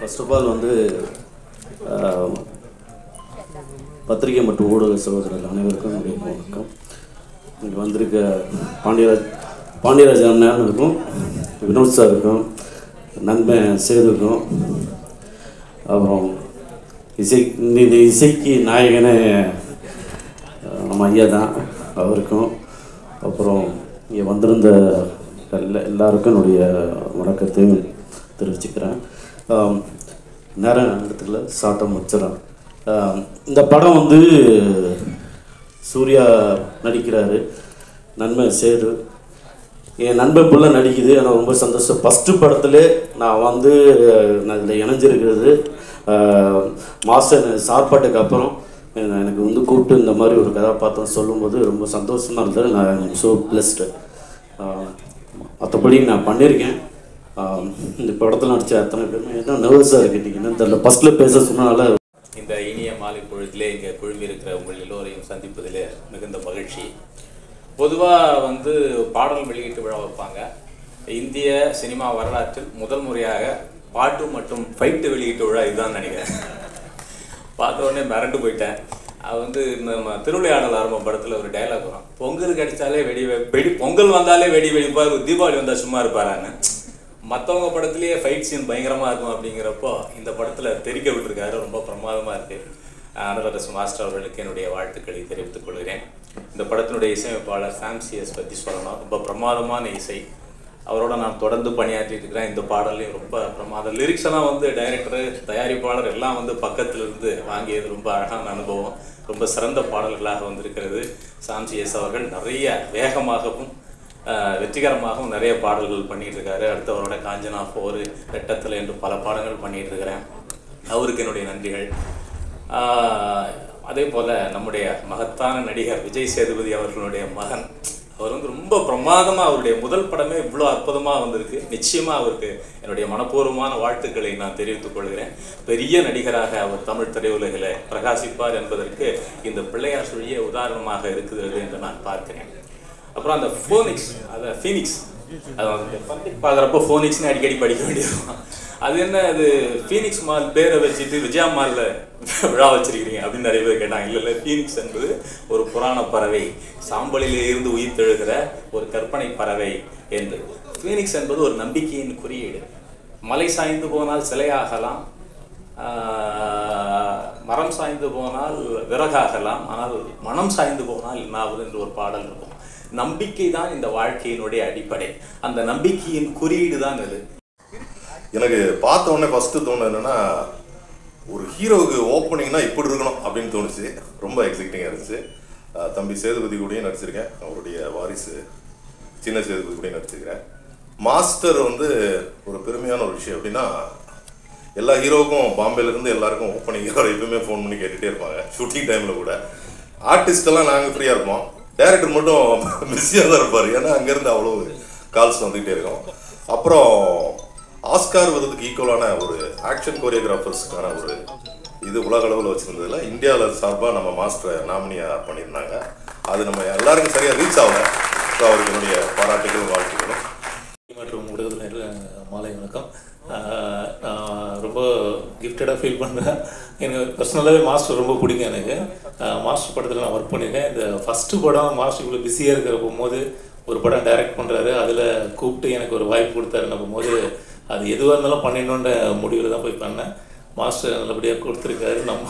First of all வந்து பத்திரிகை மற்றும் ஊடக சகோதரர்கள் அனைவருக்கும் என்னுடைய வணக்கம். இங்கே வந்திருக்க பாண்டியராஜ் அண்ணனுக்கும் வினோத் சாருக்கும் நண்பன் சேதுக்கும் அப்புறம் இந்த இசைக்கு நாயகனே நம்ம ஐயா தான் அவருக்கும் அப்புறம் இங்கே வந்திருந்த எல்லாருக்கும் என்னுடைய வணக்கத்தையும் தெரிவிச்சுக்கிறேன். நேரம் இடத்துல சாட்டம் வச்சிடறேன். இந்த படம் வந்து சூர்யா நடிக்கிறாரு, நண்பன் சேது என் நண்பன் புள்ள நடிக்குது. எனக்கு ரொம்ப சந்தோஷம். ஃபஸ்ட்டு படத்துல நான் இதில் இணைஞ்சிருக்கிறது மாஸ்டர் சாப்பாட்டுக்கு அப்புறம் எனக்கு வந்து கூப்பிட்டு இந்த மாதிரி ஒரு கதாபாத்திரம் சொல்லும்போது ரொம்ப சந்தோஷமாக இருந்தது. நான் ஸோ பிளஸ்டு. மற்றபடி நான் பண்ணியிருக்கேன். இந்த படத்தில் நடித்த அத்தனை பேருமே என்ன நர்வஸாக இருக்குது. நீங்கள் என்ன தெரியல, ஃபஸ்ட்டில் பேச சொன்னனால. இந்த இனிய மாலை பொழுதிலே இங்கே குழுமி இருக்கிற உங்கள் எல்லோரையும் சந்திப்பதிலே மிகுந்த மகிழ்ச்சி. பொதுவாக பாடல் வெளியீட்டு விழா வைப்பாங்க. இந்திய சினிமா வரலாற்றில் முதல் முறையாக பாட்டு மற்றும் ஃபைட்டு வெளியீட்டு விழா இதுதான் நினைக்கிறேன். பார்த்த உடனே மிரண்டு போயிட்டேன். அது நம்ம திருவிளையாடல் ஆரம்பம் படத்தில் ஒரு டைலாக் வரும், பொங்கலுக்கு அடித்தாலே பொங்கல் வந்தாலே வெடிப்பார், தீபாவளி வந்தால் சும்மா இருப்பாரான்னு. மற்றவங்க படத்துலேயே ஃபைட் சீன் பயங்கரமாக இருக்கும். அப்படிங்கிறப்போ இந்த படத்தில் தெரிக்க விட்டுருக்காரு. ரொம்ப பிரமாதமாக இருக்குது. அனுராதா மாஸ்டர் அவர்களுக்கு என்னுடைய வாழ்த்துக்களை தெரிவித்துக் கொள்கிறேன். இந்த படத்தினுடைய இசையமைப்பாளர் சாம்சிஎஸ் பற்றி சொல்லணும். ரொம்ப பிரமாதமான இசை. அவரோட நான் தொடர்ந்து பணியாற்றிட்டு இருக்கிறேன். இந்த பாடலையும் ரொம்ப பிரமாதம். லிரிக்ஸ் எல்லாம் டைரக்டரு தயாரிப்பாளர் எல்லாம் பக்கத்திலிருந்து வாங்கியது ரொம்ப அழகான அனுபவம். ரொம்ப சிறந்த பாடல்களாக வந்திருக்கிறது. சாம்சிஎஸ் அவர்கள் நிறைய வேகமாகவும் வெற்றிகரமாகவும் நிறைய பாடல்கள் பண்ணிகிட்டு இருக்காரு. அடுத்தவரோட காஞ்சனா 4 ரெட்டத்தில் என்று பல பாடல்கள் பண்ணிகிட்டு இருக்கிறேன். அவருக்கு என்னுடைய நன்றிகள். அதே போல் நம்முடைய மகத்தான நடிகர் விஜய் சேதுபதி அவர்களுடைய மகன், அவர் ரொம்ப பிரமாதமாக, அவருடைய முதல் படமே இவ்வளோ அற்புதமாக வந்திருக்கு. நிச்சயமாக அவருக்கு என்னுடைய மனப்பூர்வமான வாழ்த்துக்களை நான் தெரிவித்துக் கொள்கிறேன். பெரிய நடிகராக அவர் தமிழ் திரையுலகில் பிரகாசிப்பார் என்பதற்கு இந்த பிள்ளையார் சுழிய உதாரணமாக இருக்கிறது என்று நான் பார்க்கிறேன். அப்புறம் அந்த ஃபீனிக்ஸ் அது பார்க்குறப்போ ஃபோனிக்ஸ்னு அடிக்கடி படிக்க வேண்டியிருக்கும். அது என்ன, அது ஃபீனிக்ஸ் மால் பேரை வச்சுட்டு விஜயா மாலில் விழா வச்சிருக்கிறீங்க அப்படின்னு நிறைய பேர் கேட்டாங்க. இல்லை, ஃபீனிக்ஸ் என்பது ஒரு புராண பறவை, சாம்பலிலே இருந்து உயிர் தெழுகிற ஒரு கற்பனை பறவை என்று. ஃபீனிக்ஸ் என்பது ஒரு நம்பிக்கையின் குறியீடு. மலை சாய்ந்து போனால் சிலையாகலாம், மரம் சாய்ந்து போனால் விறகாகலாம், ஆனால் மனம் சாய்ந்து போனால் என்னாவது என்று ஒரு பாடல் இருக்கும். நம்பிக்கை தான் இந்த வாழ்க்கையினுடைய அடிப்படை. அந்த நம்பிக்கையின் குறியீடு தான் இது. எனக்கு பார்த்த உடனே ஃபஸ்ட்டு தோணுது என்னன்னா, ஒரு ஹீரோவுக்கு ஓப்பனிங்னா இப்படி இருக்கணும் அப்படின்னு தோணுச்சு. ரொம்ப எக்ஸைட்டிங்காக இருந்துச்சு. தம்பி சேதுபதி கூடயும் நடிச்சிருக்கேன். அவருடைய வாரிசு சின்ன சேதுபதி கூடயும் நடிச்சிருக்கிறேன். மாஸ்டர் ஒரு பெருமையான ஒரு விஷயம் எப்படின்னா, எல்லா ஹீரோவுக்கும் பாம்பேலேருந்து எல்லாருக்கும் ஓப்பனிங் ஹீரோ எப்பவுமே ஃபோன் பண்ணி கேட்டுகிட்டே இருப்பாங்க. ஷூட்டிங் டைமில் கூட ஆர்டிஸ்டெல்லாம் நாங்கள் ஃப்ரீயாக இருப்போம், டைரக்டர் மட்டும் பிஸியாக தான் இருப்பார். ஏன்னா அங்கேருந்து அவ்வளோ கால்ஸ் வந்துகிட்டே இருக்கும். அப்புறம் ஆஸ்கார் விருதுக்கு ஈக்குவலான ஒரு ஆக்ஷன் கோரியோகிராஃபர்ஸுக்கான ஒரு இது உலக அளவில் வச்சுருந்ததில் இந்தியாவில் சார்பாக நம்ம மாஸ்டரை நாமினியாக பண்ணியிருந்தாங்க. அது நம்ம எல்லாருக்கும் சரியாக ரீச் ஆகல. ஸோ அவருக்கு என்னுடைய பாராட்டுகளும் வாழ்த்துக்களும். மற்றும் ஊடகத்தினர் மாலை வணக்கம். நான் ரொம்ப கிஃப்டடாக ஃபீல் பண்ணுறேன். எனக்கு பர்சனலாகவே மாஸ்டர் ரொம்ப பிடிக்கும். எனக்கு மாஸ்டர் படத்தில் நான் ஒர்க் பண்ணியிருக்கேன். இந்த ஃபஸ்ட்டு படம் மாஸ்டர் இவ்வளோ பிஸியாக இருக்கிற போகும்போது ஒரு படம் டைரக்ட் பண்ணுறாரு, அதில் கூப்பிட்டு எனக்கு ஒரு வாய்ப்பு கொடுத்தாருன்னு போகும்போது அது எதுவாக இருந்தாலும் பண்ணிடணுன்ற முடிவில் தான் போய் பண்ணேன். மாஸ்டர் நல்லபடியாக கொடுத்துருக்காரு. நான்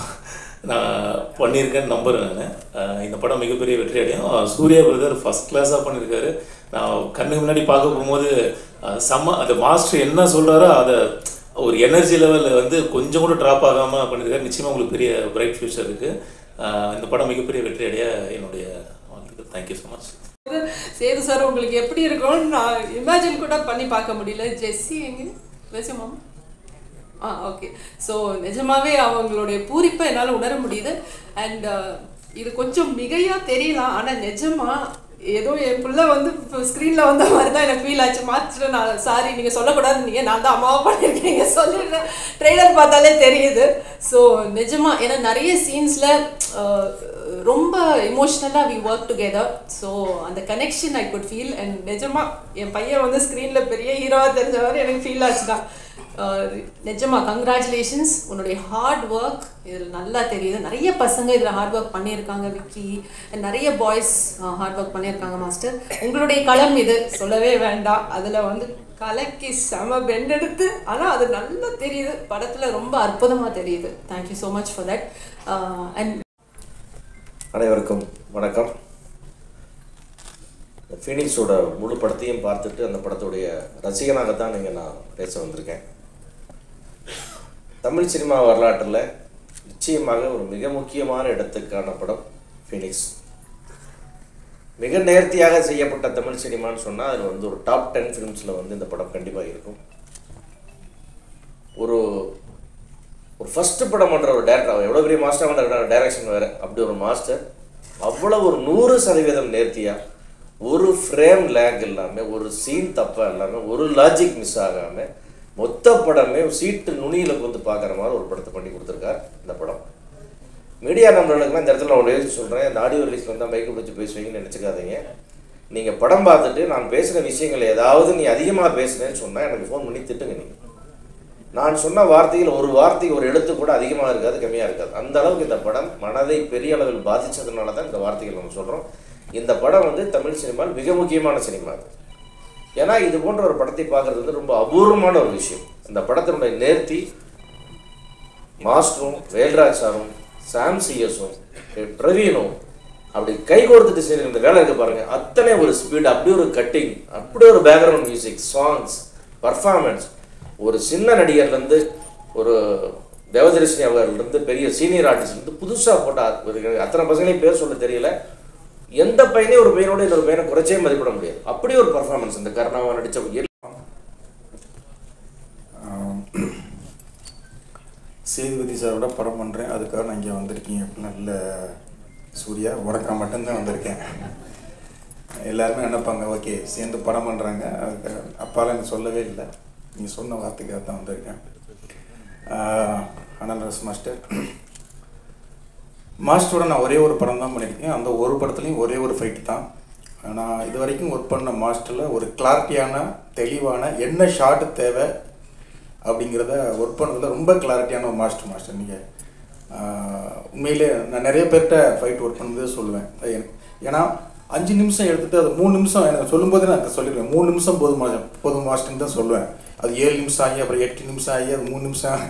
பண்ணியிருக்கேன்னு நம்புகிறேன். நான் இந்த படம் மிகப்பெரிய வெற்றி அடையும். சூர்யா பிரதர் ஃபஸ்ட் கிளாஸாக பண்ணியிருக்காரு. நான் கண்ணுக்கு முன்னாடி பார்க்க போகும்போது அந்த மாஸ்டர் என்ன சொல்கிறாரோ அதை ஒரு எனர்ஜி லெவலில் கொஞ்சம் கூட ட்ராப் ஆகாமல் பண்ணியிருக்காரு. நிச்சயமாக உங்களுக்கு பெரிய பிரைட் ஃபியூச்சர் இருக்குது. இந்த படம் மிகப்பெரிய வெற்றி அடைய என்னுடைய வாழ்த்துக்கள். Thank you so much. Sethu sir உங்களுக்கு எப்படி இருக்கும்னு நான் இமேஜின் கூட பண்ணி பார்க்க முடியல. ஜெஸ்ஸி எங்கே பேசுமா? ஓகே. ஸோ நிஜமாவே அவங்களுடைய பூரிப்பை என்னால் உணர முடியுது. அண்ட் இது கொஞ்சம் மிகையாக தெரியலாம், ஆனால் நிஜமாக ஏதோ என் பிள்ளை ஸ்க்ரீனில் வந்த மாதிரி தான் எனக்கு ஃபீல் ஆச்சு. மாஸ்டர் நான் சாரி நீங்கள் சொல்லக்கூடாது, நீங்கள் நான் தான் அம்மாவை பண்ணியிருக்கீங்க சொல்லிடுறேன். ட்ரெய்லர் பார்த்தாலே தெரியுது. ஸோ நிஜமாக ஏன்னா நிறைய சீன்ஸில் ரொம்ப இமோஷ்னலாக வி ஒர்க் டுகெதர். ஸோ அந்த connection I could feel. And நிஜமாக என் பையன் வந்து ஸ்க்ரீனில் பெரிய ஹீரோவாக தெரிஞ்சவர் எனக்கு ஃபீல் ஆச்சுதான். நிஜமா கங்க்ராச்சுலேஷன்ஸ். உன்னுடைய ஹார்ட் ஒர்க் இதில் நல்லா தெரியுது. நிறைய பசங்க இதில் ஹார்ட் ஒர்க் பண்ணியிருக்காங்க விக்கி, நிறைய பாய்ஸ் ஹார்ட் ஒர்க் பண்ணியிருக்காங்க மாஸ்டர். உங்களுடைய களம் இது, சொல்லவே வேண்டாம். அதில் வந்து கலக்கி செம பெண்டெடுத்து, ஆனால் அது நல்லா தெரியுது படத்தில், ரொம்ப அற்புதமாக தெரியுது. Thank you so much for that. And அனைவருக்கும் வணக்கம். ஃபீனிக்ஸோட முழு படத்தையும் பார்த்துட்டு அந்த படத்துடைய ரசிகனாகத்தான் இங்கே நான் பேச வந்திருக்கேன். தமிழ் சினிமா வரலாற்றில் நிச்சயமாக ஒரு மிக முக்கியமான இடத்துக்கான படம் ஃபீனிக்ஸ். மிக நேர்த்தியாக செய்யப்பட்ட தமிழ் சினிமான்னு சொன்னால் அதில் வந்து ஒரு டாப் 10 ஃபிலிம்ஸில் வந்து இந்த படம் கண்டிப்பாக இருக்கும். ஒரு ஃபஸ்ட்டு படம் பண்ணுற ஒரு டேரக்டர், எவ்வளோ பெரிய மாஸ்டர் பண்ணுற டைரக்ஷன் வேறு, அப்படி ஒரு மாஸ்டர் அவ்வளோ ஒரு 100% நேர்த்தியாக, ஒரு ஃப்ரேம் லேக் இல்லாமல், ஒரு சீன் தப்பாக இல்லாமல், ஒரு லாஜிக் மிஸ் ஆகாமல், மொத்த படமே சீட்டு நுனியில் வந்து பார்க்குற மாதிரி ஒரு படத்தை பண்ணி கொடுத்துருக்கார் இந்த படம். மீடியா நம்பர்களுக்குலாம் இந்த இடத்துல நான் ஒன்று சொல்கிறேன், இந்த ஆடியோ ரிலீஸ் வந்தால் மைக்கு பிடிச்சி பேசுவீங்கன்னு நினச்சிக்காதீங்க. நீங்கள் படம் பார்த்துட்டு நான் பேசுகிற விஷயங்கள் ஏதாவது நீ அதிகமாக பேசுனேன்னு சொன்னால் எனக்கு ஃபோன் பண்ணி திட்டுங்க. நீங்கள் நான் சொன்ன வார்த்தையில் ஒரு வார்த்தைக்கு ஒரு எழுத்து கூட அதிகமாக இருக்காது, கம்மியாக இருக்காது. அந்த அளவுக்கு இந்த படம் மனதை பெரிய அளவில் பாதித்ததுனால தான் இந்த வார்த்தைகள் நம்ம சொல்கிறோம். இந்த படம் வந்து தமிழ் சினிமாவில் மிக முக்கியமான சினிமா. ஏன்னா இது போன்ற ஒரு படத்தை பார்க்குறது வந்து ரொம்ப அபூர்வமான ஒரு விஷயம். இந்த படத்தினுடைய நேர்த்தி, மாஸ்டரும் வேல்ராஜ் சாரும் சாம் சிஎஸும் பிரவீனும் அப்படி கைகோர்த்துட்டு சரி இந்த வேலை இருக்க பாருங்கள். அத்தனை ஒரு ஸ்பீடு, அப்படி ஒரு கட்டிங், அப்படி ஒரு பேக்ரவுண்ட் மியூசிக், சாங்ஸ், பர்ஃபார்மன்ஸ். ஒரு சின்ன நடிகர்லேருந்து ஒரு தேவதரிசினி அவர்லேருந்து பெரிய சீனியர் ஆர்டிஸ்ட்லேருந்து புதுசாக போட்டால் அத்தனை பசங்களையும் பேர் சொல்ல தெரியல. எந்த பையனே ஒரு பையனோட இன்னொரு பையனை குறைச்சே மதிப்பிட முடியாது. அப்படி ஒரு பர்ஃபார்மன்ஸ் இந்த கருணாவை நடித்த. சேதுபதி சாரோட படம் பண்ணுறேன், அதுக்காக நான் இங்கே வந்திருக்கீங்க அப்படின்னா இல்லை சூர்யா உனக்கா மட்டும்தான் வந்திருக்கேன். எல்லாருமே நினைப்பாங்க ஓகே சேர்ந்து படம் பண்ணுறாங்க, அதுக்கு அப்பாலாம் எனக்கு சொல்லவே இல்லை, நீ சொன்ன வார்த்தைக்காக தான் வந்திருக்கேன். அனல்ராஜ் மாஸ்டரோட நான் ஒரே ஒரு படம் தான் பண்ணியிருக்கேன். அந்த ஒரு படத்துலேயும் ஒரே ஒரு ஃபைட்டு தான். நான் இது வரைக்கும் ஒர்க் பண்ண மாஸ்டரில் ஒரு கிளாரிட்டியான தெளிவான என்ன ஷார்ட்டு தேவை அப்படிங்கிறத ஒர்க் பண்ணதில் ரொம்ப கிளாரிட்டியான ஒரு மாஸ்டர் நீங்கள். உண்மையிலே நான் நிறைய பேர்கிட்ட ஃபைட் ஒர்க் பண்ணும்போதே சொல்லுவேன். ஏன்னா 5 நிமிஷம் எடுத்துகிட்டு அது 3 நிமிஷம் எனக்கு சொல்லும்போதே நான் சொல்லிடுவேன். 3 நிமிஷம் போதும் மாஸ்டர்னு தான் சொல்லுவேன். அது 7 நிமிஷம் ஆகி அப்புறம் 8 நிமிஷம் ஆகி அது 3 நிமிஷம்.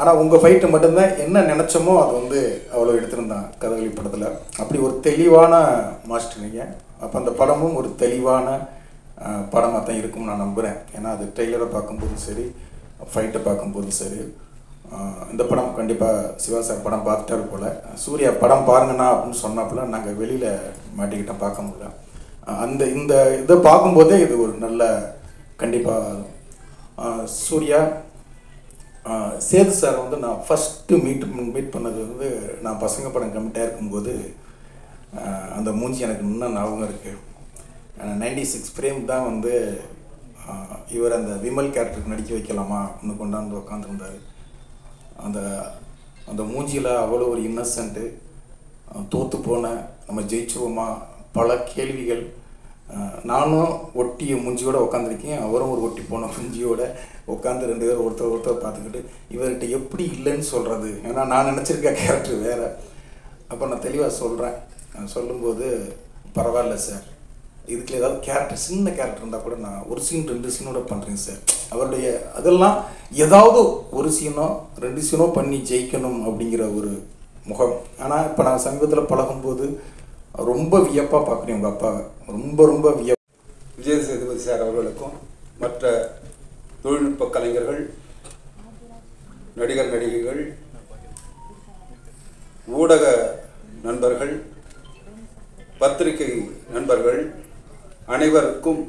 ஆனால் உங்கள் ஃபைட்டை மட்டும்தான் என்ன நினச்சோமோ அது வந்து அவ்வளோ எடுத்துருந்தான் கதகளி படத்தில். அப்படி ஒரு தெளிவான மாஸ்டர் நீங்கள். அப்போ அந்த படமும் ஒரு தெளிவான படமாக தான் இருக்கும்னு நான் நம்புகிறேன். ஏன்னா அது ட்ரெய்லரை பார்க்கும்போதும் சரி, ஃபைட்டை பார்க்கும்போதும் சரி. இந்த படம் கண்டிப்பாக சிவா சார் படம் பார்த்துட்டாரு போல். சூர்யா படம் பாருங்கண்ணா அப்படின்னு சொன்னாப்புல நாங்கள் வெளியில் மாட்டிக்கிட்டோம், பார்க்க முடியல. இந்த இதை பார்க்கும்போதே இது ஒரு நல்ல கண்டிப்பாக சூர்யா சேது சார் வந்து நான் ஃபஸ்ட்டு மீட் பண்ணது வந்து நான் பசங்க படம் கம்மிட்டாக இருக்கும்போது அந்த மூஞ்சி எனக்கு இன்னும் ஞாபகம் இருக்குது. 96 ஃப்ரேம் தான் வந்து இவர் அந்த விமல் கேரக்டருக்கு நடிக்க வைக்கலாமா அப்படின்னு கொண்டாந்து உட்காந்துருந்தார். அந்த மூஞ்சியில் அவ்வளோ ஒரு இன்னசென்ட்டு, தோற்று போன நம்ம ஜெயிச்சுருவோமா பல கேள்விகள். நானும் ஒட்டிய மூஞ்சியோடு உட்காந்துருக்கேன், அவரும் ஒரு ஒட்டி போன மூஞ்சியோடு உட்காந்து 2 பேரும் ஒருத்தர் பார்த்துக்கிட்டு இவர்கிட்ட எப்படி இல்லைன்னு சொல்கிறது. ஏன்னா நான் நினச்சிருக்க கேரக்டர் வேறு. அப்போ நான் தெளிவாக சொல்கிறேன். சொல்லும்போது பரவாயில்ல சார், இதுக்குள்ள ஏதாவது கேரக்டர் சின்ன கேரக்டர் இருந்தால் கூட நான் ஒரு சீன் 2 சீனோட பண்ணுறேன் சார். அவருடைய அதெல்லாம் ஏதாவது ஒரு சீனோ 2 சீனோ பண்ணி ஜெயிக்கணும் அப்படிங்கிற ஒரு முகம். ஆனால் இப்போ நான் சமீபத்தில் பழகும்போது ரொம்ப வியப்பாக பார்க்குறேன் உங்கள் அப்பாவை, ரொம்ப வியப்பு. விஜய் சேதுபதி சார் அவர்களுக்கும் மற்ற தொழில்நுட்ப கலைஞர்கள், நடிகர் நடிகைகள், ஊடக நண்பர்கள், பத்திரிகை நண்பர்கள் அனைவருக்கும்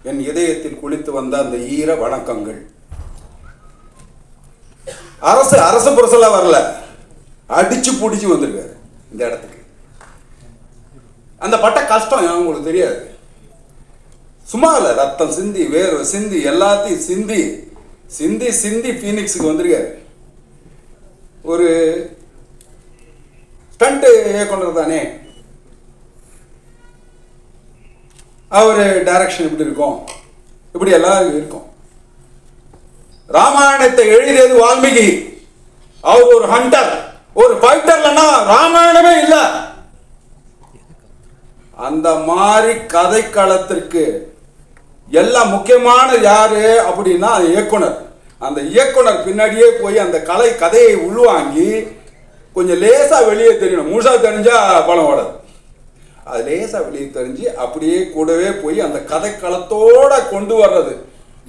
என் இதயத்தில் குளித்து வந்த அந்த ஈர வணக்கங்கள். அரசு புரசலா வரல, அடிச்சு பிடிச்சி வந்திருக்காரு இந்த இடத்துக்கு. அந்த பட்ட கஷ்டம் உங்களுக்கு தெரியாது. சும்மா இல்லை, ரத்தம் சிந்தி வேர்வை சிந்தி எல்லாத்தையும் சிந்தி ஃபீனிக்ஸுக்கு வந்திருக்காரு. ஒரு ஸ்டண்ட் ஸ்டண்ட் இயக்குனர் தானே, அவர் டைரக்ஷன் இப்படி இருக்கும், இப்படி எல்லாம் இருக்கும். ராமாயணத்தை எழுதியது வால்மீகி, அவர் ஒரு ஹண்டர், ஒரு ஃபைட்டர்லன்னா ராமாயணமே இல்லை. அந்த மாதிரி கதைக்களத்திற்கு எல்லாம் முக்கியமான யாரு அப்படின்னா இயக்குனர். அந்த இயக்குனர் பின்னாடியே போய் அந்த கதையை உள்வாங்கி கொஞ்சம் லேசா வெளியே தெரியணும். முழுசா தெரிஞ்சா படம் ஓடாது. அது லேசா வெளியே தெரிஞ்சு அப்படியே கூடவே போய் அந்த கதைக்களத்தோட கொண்டு வர்றது.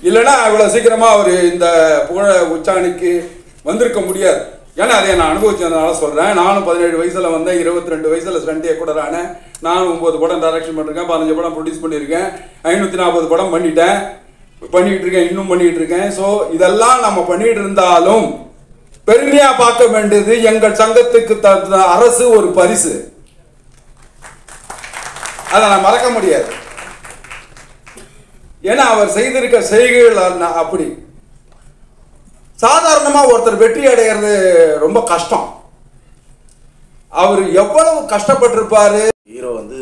இல்லைன்னா இவ்வளவு சீக்கிரமா அவர் இந்த புகழ உச்சாணிக்கு வந்திருக்க முடியாது. ஏன்னா அதை நான் அனுபவிச்சதுனால சொல்றேன். நானும் 17 வயசுல வந்தேன், 22 வயசுல ஸ்டண்ட் இயக்குனர் ஆனேன். நானும் 9 படம் டைரக்ஷன் பண்ணிருக்கேன், 15 படம் ப்ரொடியூஸ் பண்ணியிருக்கேன், 540 படம் பண்ணிட்டு இருக்கேன், இன்னும் பண்ணிட்டு இருக்கேன். ஸோ இதெல்லாம் நம்ம பண்ணிட்டு இருந்தாலும் பெருமையா பார்க்க வேண்டியது எங்கள் சங்கத்துக்கு அரசு ஒரு பரிசு. அதை நான் மறக்க முடியாது. ஏன்னா அவர் செய்திருக்க செய்கைகள் அப்படி. சாதாரணமா ஒருத்தர் வெற்றி அடைகிறது ரொம்ப கஷ்டம். அவர் எவ்வளவு கஷ்டப்பட்டிருப்பாரு. ஹீரோ வந்து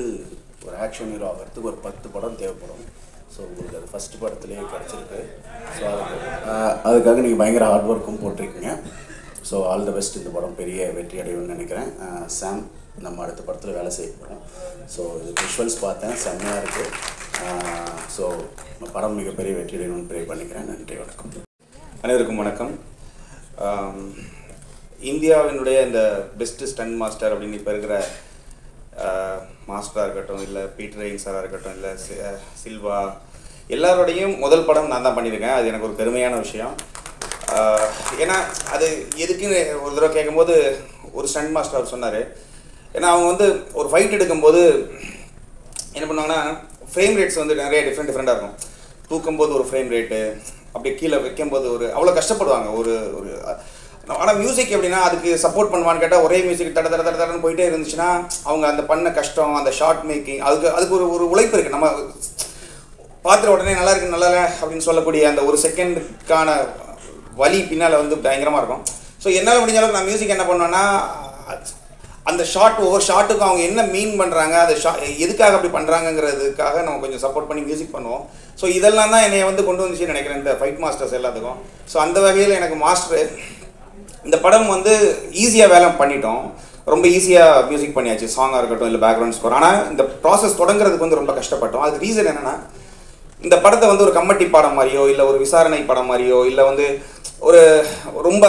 ஒரு ஆக்ஷன் ஹீரோ ஆகிறதுக்கு ஒரு 10 படம் தேவைப்படும். ஸோ உங்களுக்கு அது ஃபஸ்ட் படத்துலேயே கிடச்சிருக்கு. ஸோ அதுக்காக நீங்கள் பயங்கர ஹார்ட் ஒர்க்கும் போட்டிருக்கீங்க. So all the best. இந்த படம் பெரிய வெற்றி அடையும்னு நினைக்கிறேன். சாம், நம்ம அடுத்த படத்தில் வேலை செய்ய போகிறோம். ஸோ இது விஷுவல்ஸ் பார்த்தேன், செம்மையாக இருக்குது. ஸோ படம் மிகப்பெரிய வெற்றி அடையணும்னு ப்ரே பண்ணிக்கிறேன். நன்றி, வணக்கம். அனைவருக்கும் வணக்கம். இந்தியாவினுடைய இந்த பெஸ்ட்டு ஸ்டன் மாஸ்டர் அப்படின்னு இப்போ இருக்கிற மாஸ்டராக இருக்கட்டும், இல்லை பீட்டர் ரெயின் சாராக இருக்கட்டும், இல்லை சில்வா, எல்லாரோடையும் முதல் படம் நான் தான் பண்ணியிருக்கேன். அது எனக்கு ஒரு பெருமையான விஷயம். ஏன்னா அது எதுக்குன்னு ஒரு தடவை கேட்கும்போது ஒரு ஸ்டண்ட் மாஸ்டர் அவர் சொன்னார். ஏன்னா அவங்க வந்து ஒரு ஃபைட் எடுக்கும்போது என்ன பண்ணுவாங்கன்னா ஃப்ரேம் ரேட்ஸ் வந்து நிறைய டிஃப்ரெண்ட்டாக இருக்கும். தூக்கும்போது ஒரு ஃப்ரேம் ரேட்டு, அப்படியே கீழே வைக்கும்போது அவ்வளோ கஷ்டப்படுவாங்க. ஒரு ஆனால் மியூசிக் எப்படின்னா அதுக்கு சப்போர்ட் பண்ணுவான்னு கேட்டால் ஒரே மியூசிக் தடன்னு போயிட்டே இருந்துச்சுன்னா அவங்க அந்த பண்ண கஷ்டம், அந்த ஷார்ட் மேக்கிங், அதுக்கு ஒரு உழைப்பு இருக்குது. நம்ம பார்த்துட்டு உடனே நல்லா இருக்கு நல்லா இல்லை அப்படின்னு சொல்லக்கூடிய அந்த ஒரு செகண்டுக்கான வலி பின்னால் வந்து பயங்கரமாக இருக்கும். ஸோ என்னால் முடிஞ்ச அளவுக்கு நான் மியூசிக் என்ன பண்ணுவேன்னா அந்த ஷார்ட் ஒவ்வொரு ஷார்ட்டுக்கும் அவங்க என்ன மீன் பண்ணுறாங்க, அதை எதுக்காக அப்படி பண்ணுறாங்கங்கிறதுக்காக நம்ம கொஞ்சம் சப்போர்ட் பண்ணி மியூசிக் பண்ணுவோம். ஸோ இதெல்லாம் தான் என்னை வந்து கொண்டு வந்துச்சுன்னு நினைக்கிறேன் இந்த ஃபைட் மாஸ்டர்ஸ் எல்லாத்துக்கும். ஸோ அந்த வகையில் எனக்கு மாஸ்டர் இந்த படம் வந்து ஈஸியாக வேலை பண்ணிட்டோம். ரொம்ப ஈஸியாக மியூசிக் பண்ணியாச்சு, சாங்காக இருக்கட்டும் இல்லை பேக்ரவுண்ட் ஸ்கோர். ஆனால் இந்த ப்ராசஸ் தொடங்குறதுக்கு வந்து ரொம்ப கஷ்டப்பட்டோம். அதுக்கு ரீசன் என்னென்னா இந்த படத்தை வந்து ஒரு கம்மட்டி படம் மாதிரியோ இல்லை ஒரு விசாரணை படம் மாதிரியோ இல்லை வந்து ஒரு ரொம்ப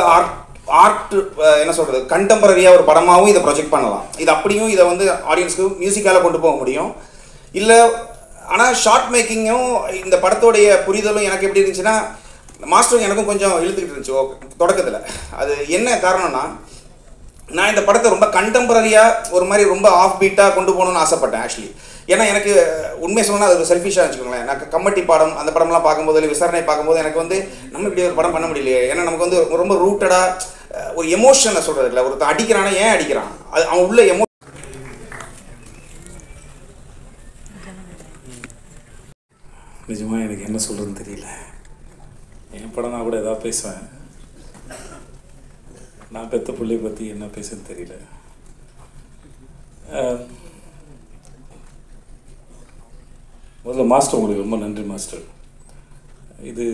ஆர்ட் என்ன சொல்கிறது கண்டெம்பரரியாக ஒரு படமாகவும் இதை ப்ரொஜெக்ட் பண்ணலாம். இது அப்படியும் இதை வந்து ஆடியன்ஸ்க்கு மியூசிக்கால் கொண்டு போக முடியும். இல்லை ஆனால் ஷார்ட் மேக்கிங்கும் இந்த படத்தோடைய புரிதலும் எனக்கு எப்படி இருந்துச்சுன்னா மாஸ்டர் எனக்கும் கொஞ்சம் இழுத்துக்கிட்டு இருந்துச்சு தொடக்கத்தில். அது என்ன காரணம்னா நான் இந்த படத்தை ரொம்ப கண்டெம்பரரியாக ஒரு மாதிரி ரொம்ப ஆஃப் பீட்டாக கொண்டு போகணுன்னு ஆசைப்பட்டேன் ஆக்சுவலி. ஏன்னா எனக்கு உண்மை சொன்னால் அது ஒரு செல்ஃபிஷாக வச்சுக்கோங்களேன். நான் கம்மட்டி படம் அந்த படம்லாம் பார்க்கும்போது இல்லை விசாரணை பார்க்கும்போது எனக்கு வந்து நம்ம இப்படி ஒரு படம் பண்ண முடியலையே. ஏன்னா நமக்கு வந்து ரொம்ப ரூட்டடாக ஒரு எமோஷனை சொல்கிறது இல்லை. ஒருத்தர் அடிக்கிறானா ஏன் அடிக்கிறான், அது அவன் உள்ள நிஜமாக எனக்கு என்ன சொல்கிறதுன்னு தெரியல. என் படம் நான் கூட எதாவது பேசுவேன், நான் பெற்ற பிள்ளைய பற்றி என்ன பேசுன்னு தெரியல. முதல்ல மாஸ்டர் உங்களுக்கு ரொம்ப நன்றி மாஸ்டர். இது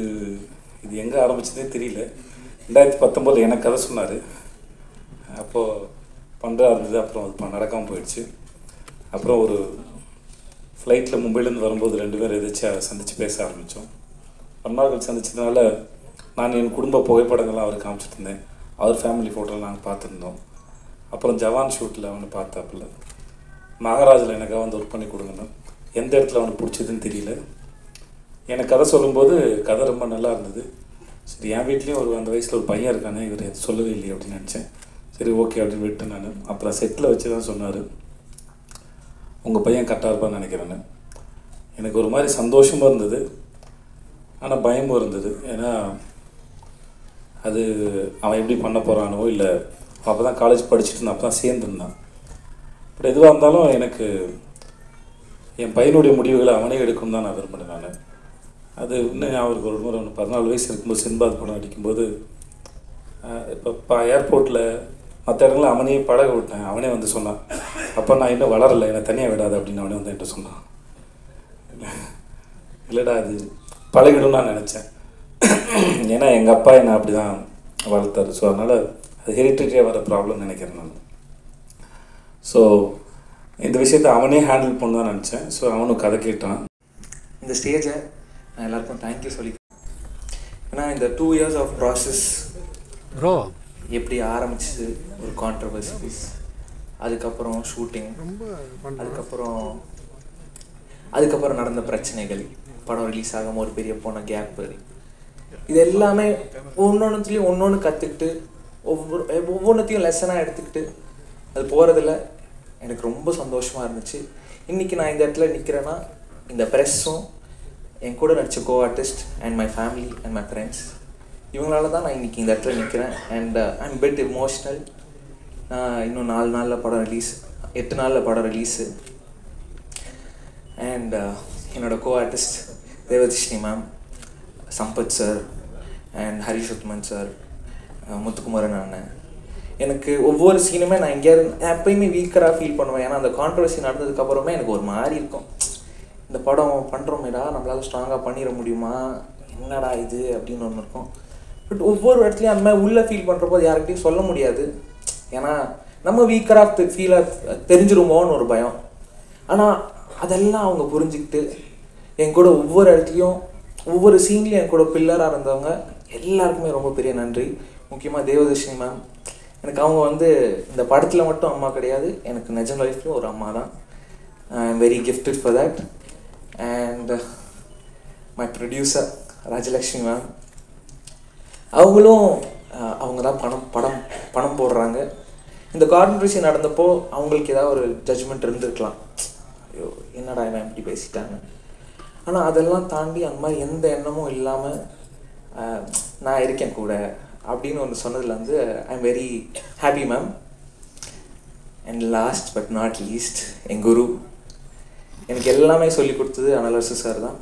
எங்கே ஆரம்பிச்சதே தெரியல. 2019 எனக்கு கதை சொன்னார். அப்போது பண்ணுறா இருந்தது. அப்புறம் அது நடக்காமல் போயிடுச்சு. அப்புறம் ஒரு ஃப்ளைட்டில் மும்பையிலேருந்து வரும்போது 2 பேரும் எதாச்சும் சந்தித்து பேச ஆரம்பித்தோம். பன்னார்கள் சந்திச்சதுனால நான் என் குடும்ப புகைப்படங்கள்லாம் அவருக்கு காமிச்சிட்டு இருந்தேன். அவர் ஃபேமிலி ஃபோட்டோலாம் நாங்கள் பார்த்துருந்தோம். அப்புறம் ஜவான் ஷூட்டில் அவனை பார்த்தாப்புல. மகாராஜில் எனக்காக வந்து ஒர்க் பண்ணி கொடுங்கன்னு எந்த இடத்துல அவனுக்கு பிடிச்சதுன்னு தெரியல. எனக்கு கதை சொல்லும்போது கதை ரொம்ப நல்லா இருந்தது. சரி, என் வீட்லேயும் அந்த வயசில் ஒரு பையன் இருக்கானே, இவர் சொல்லவே இல்லையே அப்படின்னு நினச்சேன். சரி ஓகே அப்படின்னு விட்டு நான் அப்புறம் செட்டில் வச்சு தான் சொன்னார், உங்கள் பையன் கரெக்டாக இருப்பான்னு நினைக்கிறேன்னு. எனக்கு ஒரு மாதிரி சந்தோஷமாக இருந்தது, ஆனால் பயமும் இருந்தது. ஏன்னா அது அவன் எப்படி பண்ண போகிறானோ, இல்லை அப்போ தான் காலேஜ் படிச்சுட்டு இருந்தான், அப்போ தான் சேர்ந்துருந்தான். பட் எதுவாக இருந்தாலும் எனக்கு என் பையனுடைய முடிவுகளை அவனே எடுக்கணும் தான் நான் விரும்பினேன். நான் அது இன்னும் அவருக்கு ஒரு முறை 14 வயசு இருக்கும்போது சின்பாத் படம் அடிக்கும்போது இப்போ ஏர்போர்ட்டில் மற்ற இடங்களில் அவனே பழக விட்டேன். அவனே வந்து சொன்னான், அப்போ நான் இன்னும் வளரலை, என்னை தனியாக விடாது அப்படின்னு அவனே வந்து என்கிட்ட சொன்னான். இல்லைடா அது பழகிடும் நான் நினச்சேன். ஏன்னா எங்கள் அப்பா என்னை அப்படி தான் வளர்த்தாரு. ஸோ அதனால் அது ஹெரிட்டரியாக வர ப்ராப்ளம் நினைக்கிறேன் நான். ஸோ இந்த விஷயத்தை அவனே ஹேண்டில் பண்ண தான் நினச்சேன். ஸோ அவனும் கதை கேட்டான். இந்த ஸ்டேஜை நான் எல்லாருக்கும் தேங்க்யூ சொல்லிக்கிறேன். ஏன்னா இந்த 2 years ஆஃப் ப்ராசஸ் ப்ரோ எப்படி ஆரம்பிச்சது, ஒரு கான்ட்ரவர்சிஸ், அதுக்கப்புறம் ஷூட்டிங், அதுக்கப்புறம் நடந்த பிரச்சனைகள், படம் ரிலீஸ் ஆகாமல் ஒரு பெரிய போன கேப்பு, இது எல்லாமே ஒவ்வொன்றுத்துலேயும் ஒன்று கற்றுக்கிட்டு ஒவ்வொன்றத்தையும் லெசனாக எடுத்துக்கிட்டு அது போகிறதுல எனக்கு ரொம்ப சந்தோஷமாக இருந்துச்சு. இன்றைக்கி நான் இந்த இடத்துல நிற்கிறேன்னா இந்த ப்ரெஸ்ஸும் என் கூட நடித்த co artist and my family and my friends இவங்களால தான் நான் இன்றைக்கி இந்த இடத்துல நிற்கிறேன். And I am bit emotional. நான் இன்னும் 4 நாளில் படம் ரிலீஸ், 8 நாளில் படம் ரிலீஸு. அண்ட் என்னோடய கோ ஆர்டிஸ்ட் தேவதிஷ்ணி ma'am, Sampath sir and Harish Uthaman sir, Muthukumaran அண்ணன், எனக்கு ஒவ்வொரு சீனுமே நான் எங்கேயாவது எப்பயுமே வீக்கராக ஃபீல் பண்ணுவேன். ஏன்னா அந்த கான்ட்ரவர்சி நடந்ததுக்கப்புறமே எனக்கு ஒரு மாதிரி இருக்கும், இந்த படம் பண்ணுறோமேடா நம்மளால் ஸ்ட்ராங்காக பண்ணிட முடியுமா, என்னடா இது அப்படின்னு ஒன்று இருக்கும். பட் ஒவ்வொரு இடத்துலையும் அந்த மாதிரி உள்ளே ஃபீல் பண்ணுறப்போ யார்கிட்டையும் சொல்ல முடியாது. ஏன்னா நம்ம வீக்கராக ஃபீலாக தெரிஞ்சிருமோன்னு ஒரு பயம். ஆனால் அதெல்லாம் அவங்க புரிஞ்சுக்கிட்டு என் கூட ஒவ்வொரு இடத்துலையும் ஒவ்வொரு சீன்லேயும் என் கூட பில்லராக இருந்தவங்க எல்லாருக்குமே ரொம்ப பெரிய நன்றி. முக்கியமாக தேவதர்ஷினி மேம், எனக்கு அவங்க வந்து இந்த படத்தில் மட்டும் அம்மா கிடையாது, எனக்கு நிஜ லைஃப்லையும் ஒரு அம்மா தான். ஐ am very gifted for that. And my producer Rajalakshmi ma'am, அவங்களும் அவங்க தான் பணம் போடுறாங்க. இந்த கான்ட்ரவர்சி நடந்தப்போ அவங்களுக்கு ஏதாவது ஒரு ஜட்ஜ்மெண்ட் இருந்திருக்கலாம், ஐயோ என்னடா இவன் இப்படி பேசிட்டாங்க. ஆனால் அதெல்லாம் தாண்டி அந்த மாதிரி எந்த எண்ணமும் இல்லாமல் நான் இருக்கேன் கூட அப்படின்னு ஒன்று சொன்னதில் வந்து I am very happy ma'am. And last but not least என் குரு, எனக்கு எல்லாமே சொல்லி கொடுத்தது அனலர்ஸு சார் தான்.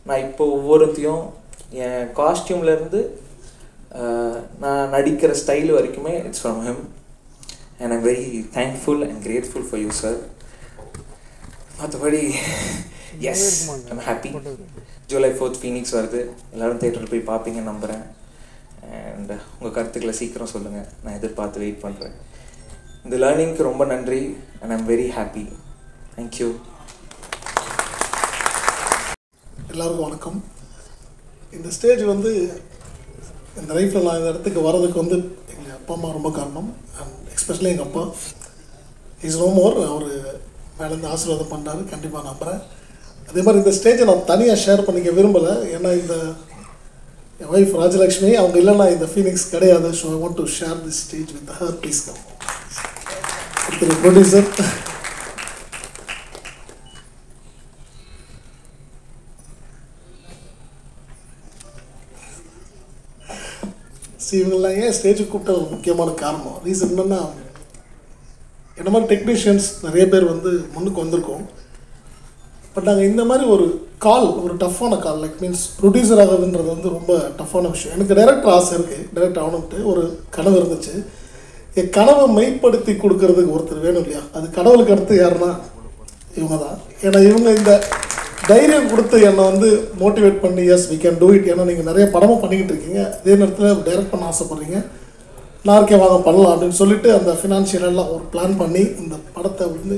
நான் இப்போ ஒவ்வொருத்தையும் என் காஸ்டியூம்லேருந்து நான் நடிக்கிற ஸ்டைல் வரைக்குமே it's from him. And I'm very thankful and grateful for you sir. மற்றபடி yes I'm happy. July 4th Phoenix வருது, எல்லோரும் தேட்டரில் போய் பார்ப்பீங்கன்னு நம்புகிறேன். அண்ட் உங்கள் கருத்துக்களை சீக்கிரம் சொல்லுங்கள், நான் எதிர்பார்த்து வெயிட் பண்ணுறேன். இந்த லேர்னிங்க்கு ரொம்ப நன்றி and I'm very happy. Thank you. எல்லாருக்கும் வணக்கம். இந்த ஸ்டேஜ் வந்து இந்த லைஃப்பில் நான் இந்த இடத்துக்கு வர்றதுக்கு வந்து எங்கள் அப்பா அம்மா ரொம்ப காரணம். அண்ட் எஸ்பெஷலி எங்கள் அப்பா இஸ் நோ மோர், அவர் மேலேருந்து ஆசீர்வாதம் பண்ணுறாரு, கண்டிப்பாக நம்புகிறேன். அதே மாதிரி இந்த ஸ்டேஜை நான் தனியாக ஷேர் பண்ணிக்க விரும்பலை. ஏன்னா இந்த என் ஒய்ஃப் ராஜலக்ஷ்மி அவங்க இல்லைன்னா இந்த ஃபீலிங்ஸ் கிடையாது. So I want to share this stage with her. Please come. Producer இவங்கெல்லாம் ஏன் ஸ்டேஜுக்கு கூப்பிட்ட ஒரு முக்கியமான காரணம் ரீசன் என்னென்னா, என்ன மாதிரி டெக்னீஷியன்ஸ் நிறைய பேர் வந்து முன்னுக்கு வந்திருக்கோம். பட் நாங்கள் இந்த மாதிரி ஒரு கால், ஒரு டஃப்பான கால், லைக் மீன்ஸ் ப்ரொடியூசர் ஆகுதுன்றது வந்து ரொம்ப டஃப்பான விஷயம். எனக்கு டைரக்டர் ஆசை இருக்குது, டைரக்டர் ஆகணும்ட்டு ஒரு கனவு இருந்துச்சு. என் கனவை மெய்ப்படுத்தி கொடுக்கறதுக்கு ஒருத்தர் வேணும் இல்லையா, அது கடவுளுக்கு அடுத்து யாருன்னா இவங்க தான். ஏன்னா இவங்க இந்த தைரியம் கொடுத்து என்னை வந்து மோட்டிவேட் பண்ணி yes we can do it. ஏன்னா நீங்கள் நிறைய படமும் பண்ணிக்கிட்டு இருக்கீங்க, அதே நேரத்தில் டைரக்ட் பண்ண ஆசைப்பட்றீங்க, நார்க்கே வாங்க பண்ணலாம் அப்படின்னு சொல்லிட்டு அந்த ஃபினான்ஷியலெல்லாம் ஒரு பிளான் பண்ணி இந்த படத்தை வந்து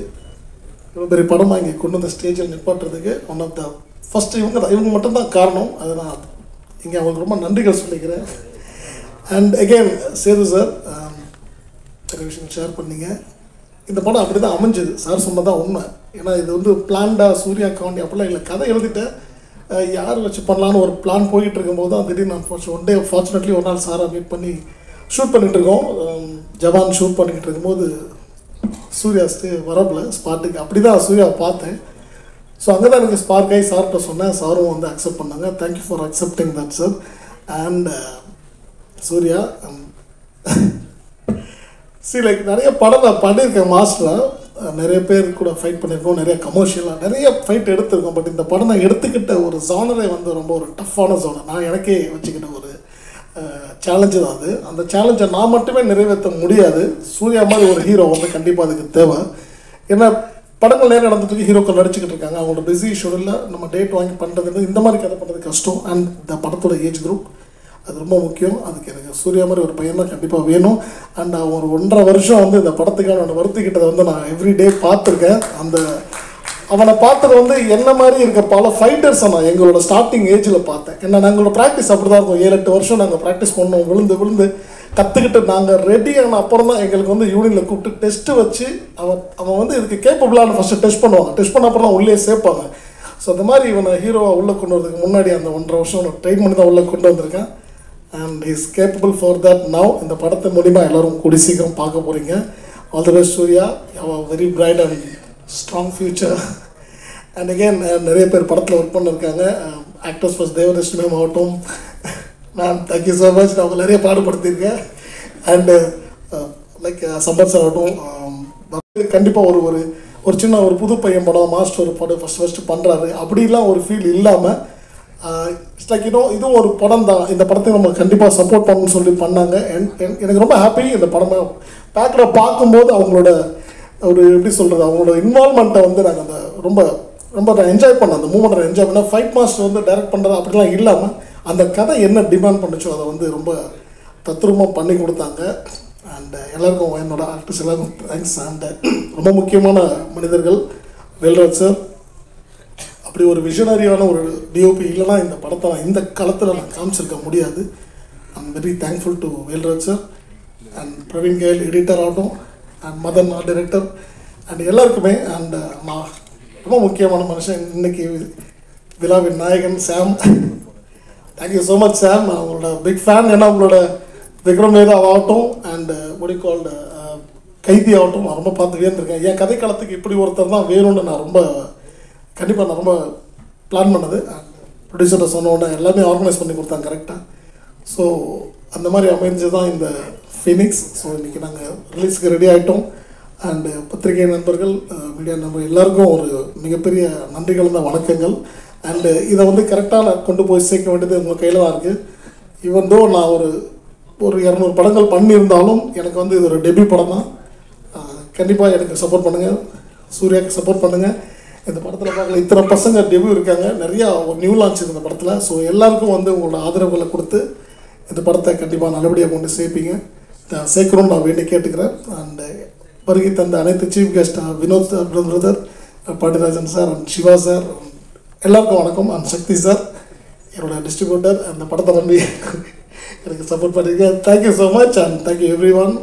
இவ்வளோ பெரிய படமாக இங்கே கொண்டு வந்த ஸ்டேஜில் நிப்பாட்டுறதுக்கு ஒன் ஆஃப் த ஃபஸ்ட்டு இவங்க மட்டும்தான் காரணம். அதை நான் இங்கே அவங்களுக்கு ரொம்ப நன்றிகள் சொல்லிக்கிறேன். அண்ட் அகெயின் சேது சார் நிறைய விஷயம் ஷேர் பண்ணிங்க. இந்த படம் அப்படி தான் அமைஞ்சது, சார் சொன்னதான் உண்மை. ஏன்னா இது வந்து பிளான்டாக சூர்யா காண்டி அப்படிலாம் இல்லை, கதை எழுதிட்டேன், யார் வச்சு பண்ணலான்னு ஒரு பிளான் போய்கிட்டு இருக்கும்போது தான் திடீர்னு நான் ஒன் டே ஃபார்ச்சுனேட்லி ஒரு நாள் சாரை மீட் பண்ணி ஷூட் பண்ணிகிட்டு இருக்கோம். ஜவான் ஷூட் பண்ணிக்கிட்டு இருக்கும்போது சூர்யா வரப்பில் ஸ்பாட்டுக்கு அப்படி தான் சூர்யாவை பார்த்தேன். ஸோ அங்கே தான் எனக்கு ஸ்பார்க் ஆகி சார்கிட்ட சொன்னேன், சாரும் வந்து அக்செப்ட் பண்ணாங்க. Thank you for accepting that sir. And Surya like நிறைய படம் நான் பண்ணியிருக்கேன் மாஸ்டராக, நிறைய பேர் கூட ஃபைட் பண்ணியிருக்கோம், நிறைய கமர்ஷியலாக நிறைய ஃபைட் எடுத்திருக்கோம். பட் இந்த படம் நான் எடுத்துக்கிட்ட ஒரு ஜானரே வந்து ரொம்ப ஒரு டஃப்பான ஜானர், நான் எனக்கே வச்சுக்கிட்ட ஒரு சேலஞ்சு தான் அது. அந்த சேலஞ்சை நான் மட்டுமே நிறைவேற்ற முடியாது. சூர்யா மாதிரி ஒரு ஹீரோ வந்து கண்டிப்பாக அதுக்கு தேவை. ஏன்னா படங்கள் நேரம் நடந்துட்டு ஹீரோக்கள் நடிச்சுக்கிட்டு இருக்காங்க. அவங்களோட பிஸி ஷெடியூலில் நம்ம டேட் வாங்கி பண்ணுறது இந்த மாதிரி கதை பண்ணுறது கஷ்டம். அண்ட் இந்த படத்தோட ஏஜ் குரூப் அது ரொம்ப முக்கியம். அதுக்கு எனக்கு சூர்யா மாதிரி ஒரு பையன் தான் கண்டிப்பாக வேணும். அண்ட் ஒரு 1.5 வருஷம் வந்து இந்த படத்துக்கான வருத்திக்கிட்டதை வந்து நான் எவ்ரிடே பார்த்துருக்கேன். அந்த அவனை பார்த்தது வந்து என்ன மாதிரி இருக்க பல ஃபைட்டர்ஸை நான் எங்களோட ஸ்டார்டிங் ஏஜில் பார்த்தேன். ஏன்னா நாங்களோட ப்ராக்டிஸ் அப்படி தான் இருக்கும். 7-8 வருஷம் நாங்கள் ப்ராக்டிஸ் பண்ணோம். விழுந்து கற்றுக்கிட்டு நாங்கள் ரெடி ஆன அப்புறம் தான் எங்களுக்கு வந்து யூனியனில் கூப்பிட்டு டெஸ்ட்டு வச்சு அவன் வந்து இதுக்கு கேப்பபிளான ஃபஸ்ட்டு டெஸ்ட் பண்ணுவாங்க. டெஸ்ட் பண்ண அப்புறம் தான் உள்ளே சேர்ப்பாங்க. ஸோ அந்த மாதிரி இவனை ஹீரோவாக உள்ளே கொண்டு வரதுக்கு முன்னாடி அந்த 1.5 வருஷம் ட்ரெயின் பண்ணி தான் உள்ளே கொண்டு வந்திருக்கேன். And is capable for that now. இந்த படத்தை மூலிமா எல்லோரும் கூடி சீக்கிரம் பார்க்க போகிறீங்க. All the best Surya. Very bright and strong future. And again நிறைய பேர் படத்தில் ஒர்க் பண்ணியிருக்காங்க. ஆக்டர்ஸ் ஃபர்ஸ்ட் தேவதர்ஷினி மேம் ஆகட்டும், மேம் தேங்க்யூ ஸோ மச். நான் அவங்க நிறைய பாடுபடுத்தியிருக்கேன். அண்டு லைக் சம்பத் சார் ஆகட்டும், கண்டிப்பாக ஒரு சின்ன ஒரு புது பையன் படம் மாஸ்டர் ஒரு படம் ஃபஸ்ட்டு பண்ணுறாரு அப்படிலாம் ஒரு ஃபீல் இல்லாமல் இட்ஸ் லைக் இதுவும் ஒரு படம் தான். இந்த படத்தை நம்ம கண்டிப்பாக சப்போர்ட் பண்ணணும்னு சொல்லி பண்ணாங்க. எனக்கு ரொம்ப ஹாப்பி. இந்த படமாக பேக்கில் பார்க்கும்போது அவங்களோட ஒரு எப்படி சொல்கிறது, அவங்களோட இன்வால்மெண்ட்டை வந்து நாங்கள் அந்த ரொம்ப நான் என்ஜாய் பண்ணேன். அந்த மூமெண்ட்டை என்ஜாய் பண்ணேன். ஃபைட் மாஸ்டர் வந்து டைரக்ட் பண்ணுறது அப்படிலாம் இல்லாமல் அந்த கதை என்ன டிமாண்ட் பண்ணுச்சோ அதை வந்து ரொம்ப தத்ரூபமாக பண்ணி கொடுத்தாங்க. அண்ட் எல்லாருக்கும் என்னோட ஆக்டர்ஸ் எல்லாருக்கும் தேங்க்ஸ். அண்ட் ரொம்ப முக்கியமான மனிதர்கள் வேல்ராஜ் சார். அப்படி ஒரு விஷனரியான ஒரு டிஓபி இல்லைனா இந்த படத்தை நான் இந்த காலத்தில் நான் காமிச்சிருக்க முடியாது. I'm very thankful to Velraj sir and Praveen KL editor ஆகட்டும் அண்ட் மதன் டைரக்டர் அண்ட் எல்லாருக்குமே. அண்ட் நான் ரொம்ப முக்கியமான மனுஷன் இன்னைக்கு விழாவின் நாயகன் Sam. Thank you so much Sam. நான் உங்களோட பிக் ஃபேன். ஏன்னா உங்களோட விக்ரம் வேதா ஆகட்டும் அண்ட் ஒடிகால்டு கைதி ஆகட்டும் நான் ரொம்ப பார்த்து வேந்திருக்கேன். என் கதை காலத்துக்கு இப்படி ஒருத்தர் தான் வேணும்னு நான் ரொம்ப பிளான் பண்ணது. ப்ரொடியூசரை சொன்னோன்னே எல்லாமே ஆர்கனைஸ் பண்ணி கொடுத்தாங்க கரெக்டாக. ஸோ அந்த மாதிரி அமைஞ்சு தான் இந்த ஃபீனிக்ஸ். ஸோ இன்றைக்கி நாங்கள் ரிலீஸுக்கு ரெடி ஆகிட்டோம். அண்டு பத்திரிகை நண்பர்கள், மீடியா நண்பர்கள் எல்லாருக்கும் ஒரு மிகப்பெரிய நன்றிகள் தான், வணக்கங்கள். அண்டு இதை வந்து கரெக்டாக நான் கொண்டு போய் சேர்க்க வேண்டியது உங்கள் கையில் தான் இருக்குது. ஈவன் தோ நான் ஒரு 200 படங்கள் பண்ணியிருந்தாலும் எனக்கு வந்து இது ஒரு டெபியூ படம் தான். கண்டிப்பாக எனக்கு சப்போர்ட் பண்ணுங்கள், சூர்யாவுக்கு சப்போர்ட் பண்ணுங்கள். இந்த படத்தில் பார்க்கல இத்தனை பசங்க டெபியூ இருக்காங்க, நிறையா ஒரு நியூ லான்ச் இந்த படத்தில். ஸோ எல்லாருக்கும் வந்து உங்களோட ஆதரவுகளை கொடுத்து இந்த படத்தை கண்டிப்பாக நல்லபடியாக கொண்டு சேர்ப்பீங்க, சேர்க்கணும்னு நான் வேண்டி கேட்டுக்கிறேன். அண்டு வருகை தந்த அனைத்து chief guest Vinoth brother, Pandiarajan sir and Siva sir எல்லாருக்கும் வணக்கம். அண்ட் சக்தி சார் என்னோட டிஸ்ட்ரிபியூட்டர் அந்த படத்தை நம்பி எனக்கு சப்போர்ட் பண்ணியிருக்கேன். Thank you so much and thank you every one.